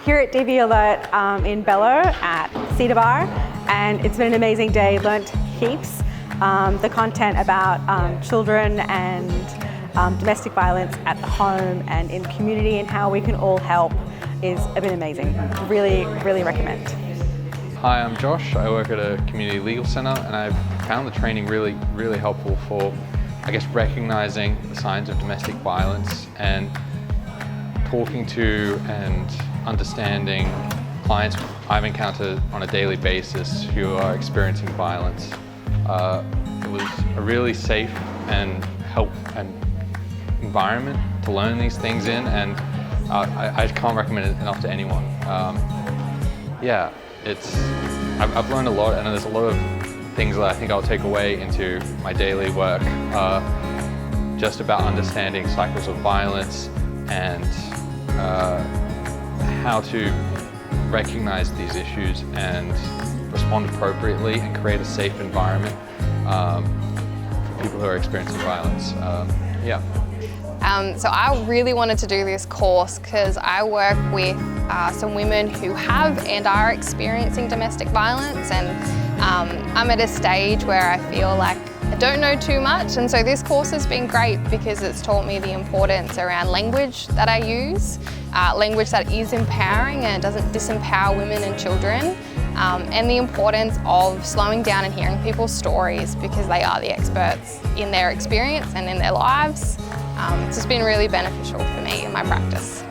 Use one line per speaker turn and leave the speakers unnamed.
here at DV Alert in Bello at Cedar Bar, and it's been an amazing day. Learnt heaps. The content about children and domestic violence at the home and in community and how we can all help has been amazing. Really, really recommend.
Hi, I'm Josh. I work at a community legal centre, and I've found the training really helpful for, I guess, recognising the signs of domestic violence and talking to and understanding clients I've encountered on a daily basis who are experiencing violence. It was a really safe and environment to learn these things in, and I can't recommend it enough to anyone. Yeah, I've learned a lot, and there's a lot of things that I think I'll take away into my daily work, just about understanding cycles of violence and how to recognize these issues and respond appropriately and create a safe environment for people who are experiencing violence. Yeah.
So I really wanted to do this course because I work with some women who have and are experiencing domestic violence, and I'm at a stage where I feel like I don't know too much, and so this course has been great because it's taught me the importance around language that I use, language that is empowering and doesn't disempower women and children, and the importance of slowing down and hearing people's stories because they are the experts in their experience and in their lives. It's just been really beneficial for me in my practice.